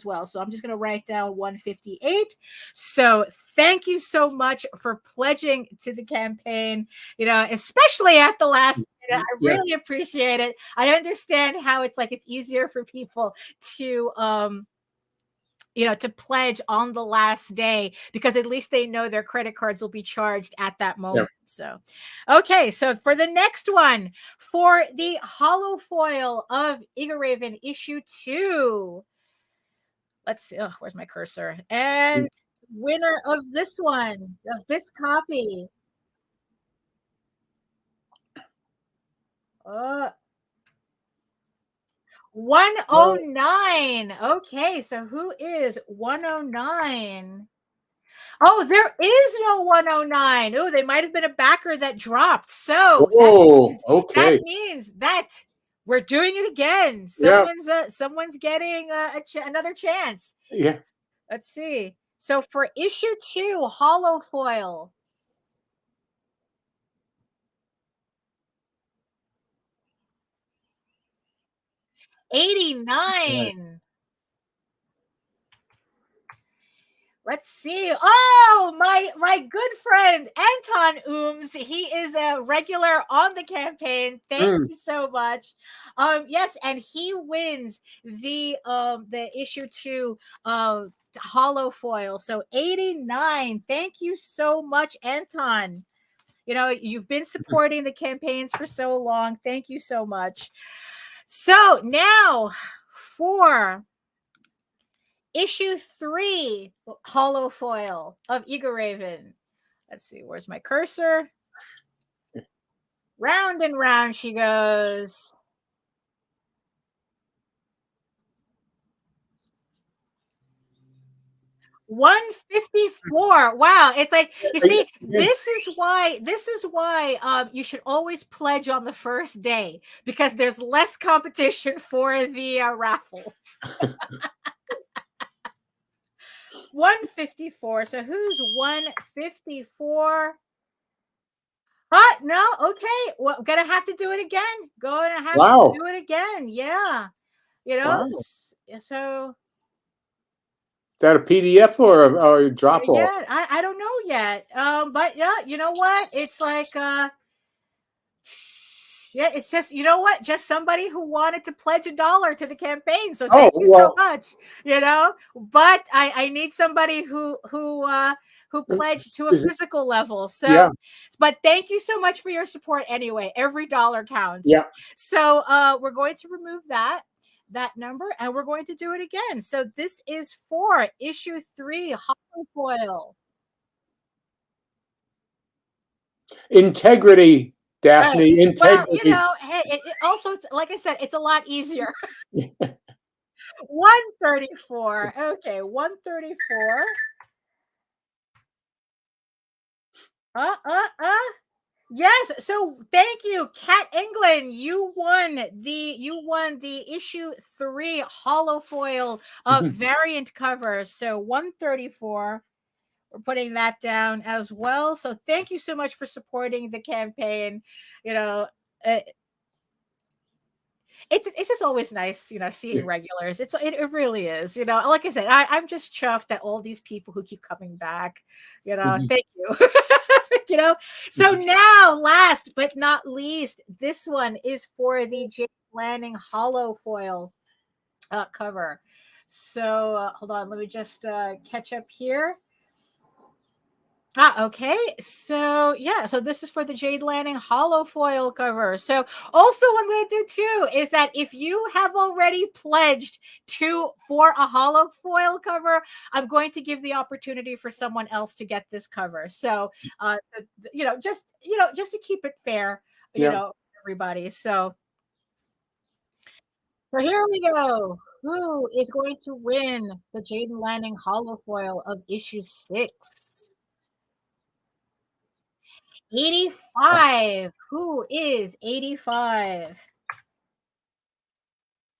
well. So I'm just going to write down 158. So thank you so much for pledging to the campaign, especially at the last minute. I really appreciate it. I understand how it's easier for people to to pledge on the last day, because at least they know their credit cards will be charged at that moment. So, okay. So for the next one, for the hollow foil of Egoraven issue 2, let's see. Oh, where's my cursor? And winner of this one, of this copy. 109. Okay, so who is 109? Oh, there is no 109. Oh, they might have been a backer that dropped. So that okay. means that we're doing it again. Yeah. Someone's getting another chance. Yeah. Let's see. So for issue 2, hollow foil. $89. Let's see. Oh, my good friend Anton Ooms. He is a regular on the campaign. Thank you so much. Yes, and he wins the issue 2 hollow foil. So 89. Thank you so much, Anton. You know, you've been supporting the campaigns for so long. Thank you so much. So now for issue 3 hollow foil of Egoraven. Let's see, where's my cursor? Round and round she goes. $154. Wow, it's like, you see, this is why you should always pledge on the first day, because there's less competition for the raffle. 154. So who's 154? No, okay. Well, gonna have to do it again. Gonna have to do it again. Yeah. You know, so is that a PDF or a drop off? Yeah, I don't know yet. But yeah, you know what? It's like yeah, it's just, you know what? Just somebody who wanted to pledge $1 to the campaign. So thank you so much. You know, but I need somebody who pledged to a physical level. So but thank you so much for your support anyway. Every dollar counts. Yeah. So we're going to remove that number, and we're going to do it again. So this is for issue 3 hollow foil. Integrity, Daphne. Integrity. Well, you know, hey, it also, like I said, it's a lot easier. 134. Okay, 134. Yes. So thank you, Cat England. You won the issue 3 hollow foil variant cover. So 134. We're putting that down as well. So thank you so much for supporting the campaign. You know, it's just always nice, you know, seeing regulars. It really is. You know, like I said, I'm just chuffed that all these people who keep coming back. You know, thank you. You know, so now, last but not least, this one is for the Jade Lanning hollow foil cover. So hold on, let me just catch up here. Okay. So yeah, so this is for the Jade Lanning hollow foil cover. So also what I'm going to do too is that if you have already pledged for a hollow foil cover, I'm going to give the opportunity for someone else to get this cover. So just to keep it fair, you know, everybody. So here we go. Who is going to win the Jade Lanning hollow foil of issue 6? 85. Who is 85?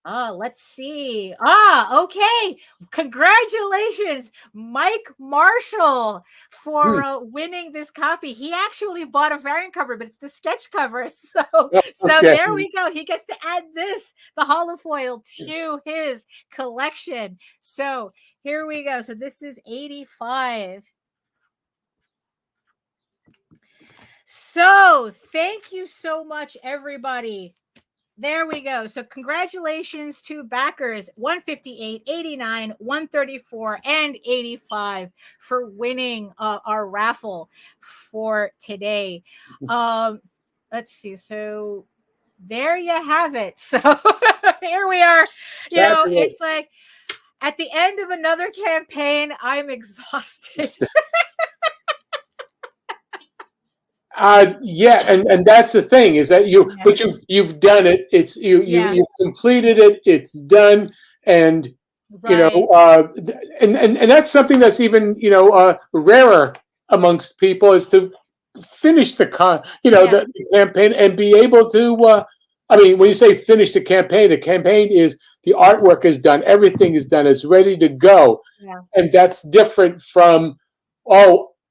Let's see. Okay. Congratulations, Mike Marshall, for winning this copy. He actually bought a variant cover, but it's the sketch cover. So there we go. He gets to add the hollow foil to his collection. So here we go. So this is 85. So thank you so much, everybody. There we go. So congratulations to backers 158, 89, 134, and 85 for winning our raffle for today. Let's see. So there you have it. So here we are. You know, it's like at the end of another campaign, I'm exhausted. Yeah, and that's the thing is that Yeah. but you've done it. It's Yeah. you've completed it. It's done, and Right. and that's something that's even rarer amongst people is to finish Yeah. the campaign and be able to. I mean, when you say finish the campaign is the artwork is done, everything is done, it's ready to go, Yeah. and that's different from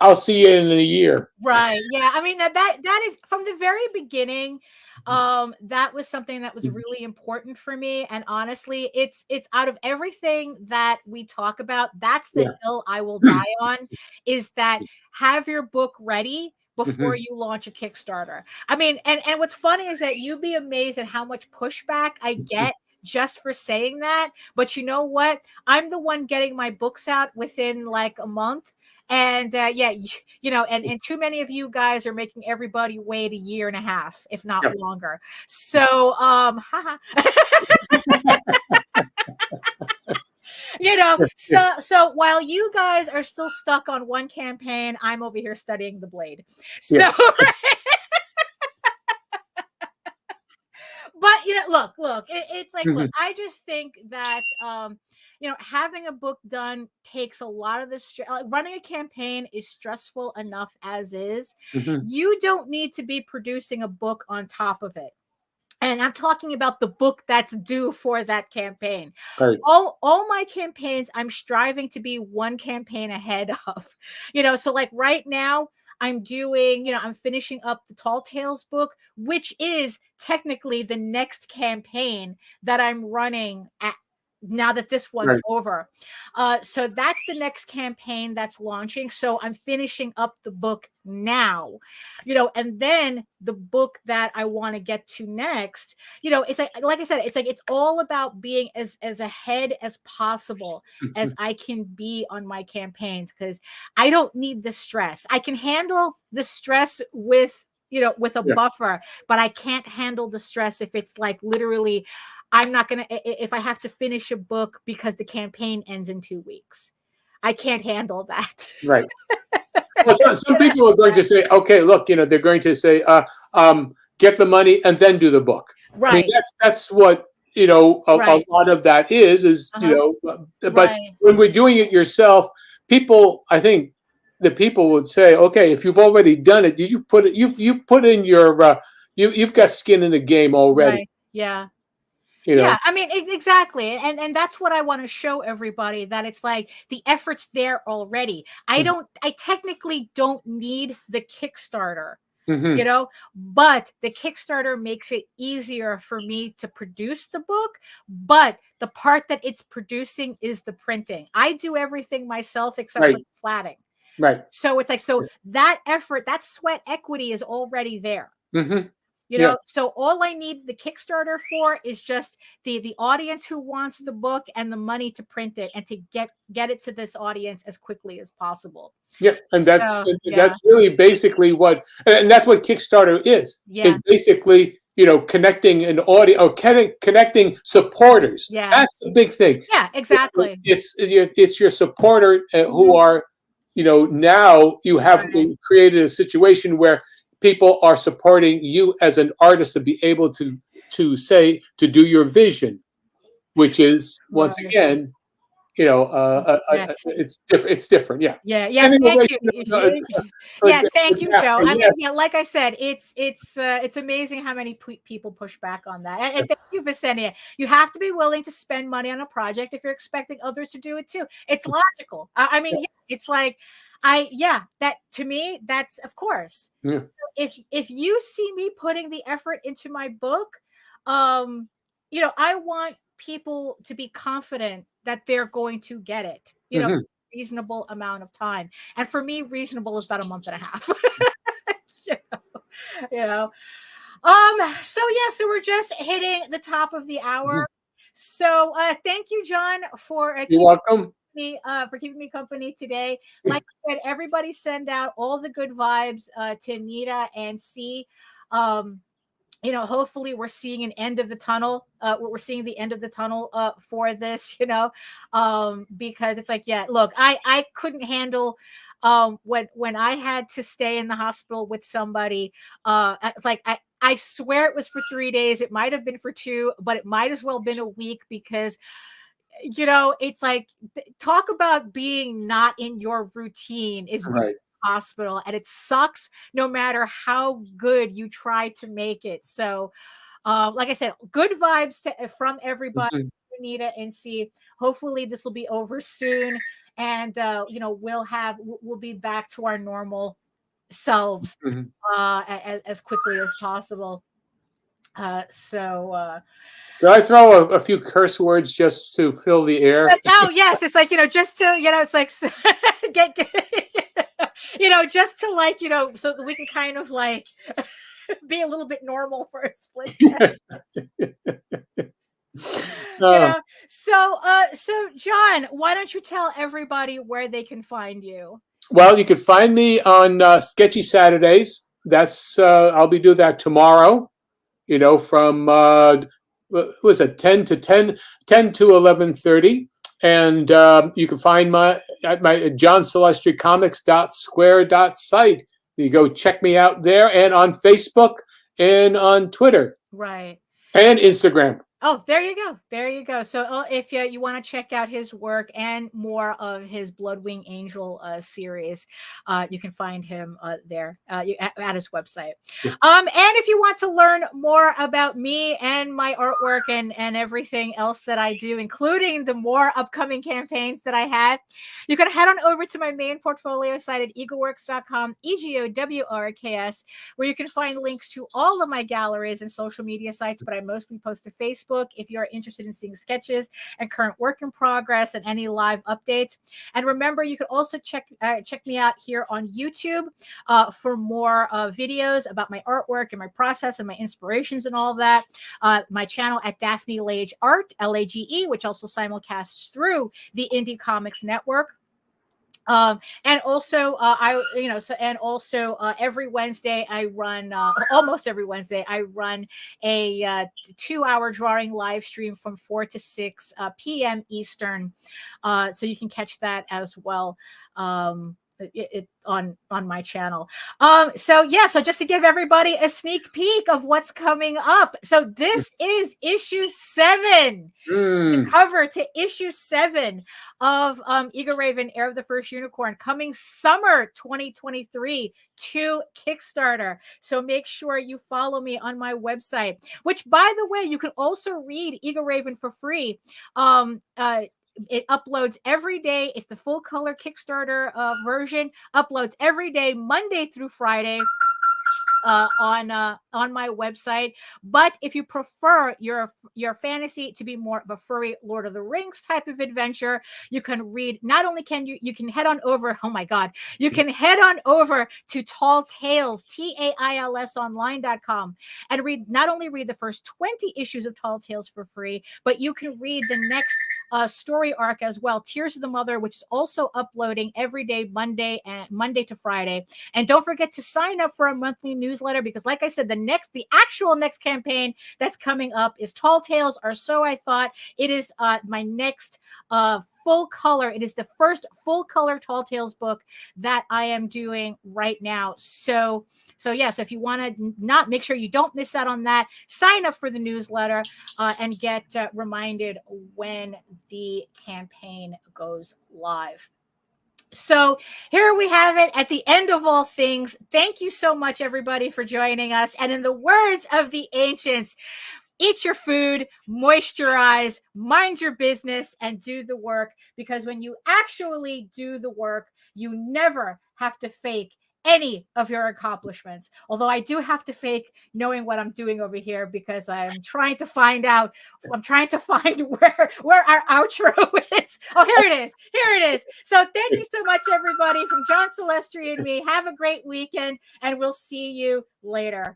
I'll see you in a year. Right. Yeah. I mean that is from the very beginning. That was something that was really important for me. And honestly, it's out of everything that we talk about, that's the Yeah. hill I will die on, is that have your book ready before Mhm. you launch a Kickstarter. I mean, and what's funny is that you'd be amazed at how much pushback I get just for saying that. But you know what? I'm the one getting my books out within like a month. And yeah, and too many of you guys are making everybody wait a year and a half, if not Yeah. longer. So, haha. So while you guys are still stuck on one campaign, I'm over here studying the blade. Yeah. So, but look, it's like, look, Mhm. I just think that having a book done takes a lot of the stress. Running a campaign is stressful enough as is. Mhm. You don't need to be producing a book on top of it. And I'm talking about the book that's due for that campaign. Right. All my campaigns, I'm striving to be one campaign ahead of. So like right now, I'm finishing up the Tall Tales book, which is technically the next campaign that I'm running at now that this one's Right. over. So that's the next campaign that's launching. So I'm finishing up the book now, and then the book that I want to get to next, it's like I said, it's all about being as ahead as possible as Mhm. I can be on my campaigns, because I don't need the stress. I can handle the stress with a Yeah. buffer, but I can't handle the stress if it's like literally I'm not gonna if I have to finish a book because the campaign ends in 2 weeks. I can't handle that. Right. Well, some people are going to say, okay, look, they're going to say, get the money and then do the book. I mean, Right. that's what a Right. lot of that is Uh-huh. but Right. when we're doing it yourself, I think the people would say, okay, if you've already done it, you put in you've got skin in the game already. Right. Yeah. You Yeah, know. I mean, exactly. And that's what I want to show everybody, that it's like the effort's there already. I technically don't need the Kickstarter, Mm-hmm. but the Kickstarter makes it easier for me to produce the book. But the part that it's producing is the printing. I do everything myself except for Right. the flatting. Right. So it's like, so that effort, that sweat equity is already there. Mm-hmm. Yeah. So all I need the Kickstarter for is just the audience who wants the book and the money to print it and to get it to this audience as quickly as possible. Yeah, and So yeah, that's really basically and that's what Kickstarter is. yeah, Is basically connecting an audience or connecting supporters. yeah, That's the big thing. yeah, exactly. It's your supporter who Mhm. are now you have Right. created a situation where people are supporting you as an artist to be able to do your vision, which is once Right. again Yeah. it's different. It's different. Yeah. Yeah, yeah, Standing thank ovation. you. Yeah, thank you, Joe. I mean, Yes. yeah, like I said, it's amazing how many people push back on that. And thank you for sending it. You have to be willing to spend money on a project if you're expecting others to do it too. It's logical. I mean, yeah, it's like that to me, that's of course. Yeah. If you see me putting the effort into my book, um, I want people to be confident that they're going to get it. Mhm. Reasonable amount of time. And for me, reasonable is about a month and a half. you you know. So we're just hitting the top of the hour. Mhm. So thank you, John, for You're welcome. keeping me company today. Like I said, everybody send out all the good vibes to Nita and C. Um, hopefully we're seeing an end of the tunnel. We're seeing the end of the tunnel for this, because it's like, yeah, look, I couldn't handle when I had to stay in the hospital with somebody, it's like I swear it was for 3 days. It might have been for 2, but it might as well been a week because it's like talk about being not in your routine is Right. hospital, and it sucks no matter how good you try to make it. So like I said, good vibes from everybody. Mhm. Nita and see. Hopefully this will be over soon, and we'll be back to our normal selves Mhm. as quickly as possible. Can I throw a few curse words just to fill the air? Yes, it's like just to it's like get just to like so that we can kind of like be a little bit normal for a split second. Uh, So John, why don't you tell everybody where they can find you? well, you can find me on Sketchy Saturdays. That's I'll be doing that tomorrow. From what was it 10 to 11:30, and you can find my at my johncelesticomics.square.site. You go check me out there, and on Facebook and on Twitter Right. and Instagram. Oh, there you go. There you go. So if you want to check out his work and more of his Bloodwing Angel series, you can find him there at his website. Yeah. And if you want to learn more about me and my artwork and everything else that I do, including the more upcoming campaigns that I have, you can head on over to my main portfolio site at egoworks.com, EGOWRKS, where you can find links to all of my galleries and social media sites, but I mostly post to Facebook if you're interested in seeing sketches and current work in progress and any live updates. And remember, you can also check me out here on YouTube for more videos about my artwork and my process and my inspirations and all that. My channel at Daphne Lage Art, Lage, which also simulcasts through the Indie Comics Network. And also every Wednesday I run almost every Wednesday I run a 2-hour drawing live stream from 4 to 6 p.m. Eastern, so you can catch that as well on my channel. So just to give everybody a sneak peek of what's coming up. So this is issue 7. The cover to issue 7 of Egoraven, Heir of the First Unicorn, coming summer 2023 to Kickstarter. So make sure you follow me on my website, which, by the way, you can also read Egoraven for free. It uploads every day. It's the full color Kickstarter version. Uploads every day, Monday through Friday. On my website. But if you prefer your fantasy to be more of a furry Lord of the Rings type of adventure, you can read. Not only can you can head on over. Oh my God, you can head on over to Tall Tales, TAILS online.com, and not only read the first 20 issues of Tall Tales for free, but you can read the next story arc as well, Tears of the Mother, which is also uploading every day, Monday to Friday. And don't forget to sign up for a monthly newsletter, because like I said, the actual next campaign that's coming up is Tall Tales, or so I thought. It is my next full color. It is the first full color Tall Tales book that I am doing right now. So if you want to not make sure you don't miss out on that, sign up for the newsletter and get reminded when the campaign goes live. So here we have it at the end of all things. Thank you so much, everybody, for joining us. And in the words of the ancients, eat your food, moisturize, mind your business, and do the work. Because when you actually do the work, you never have to fake any of your accomplishments. Although I do have to fake knowing what I'm doing over here, because I'm trying to find where our outro is. Oh, here it is. So thank you so much, everybody, from John Celestri and me. Have a great weekend, and we'll see you later.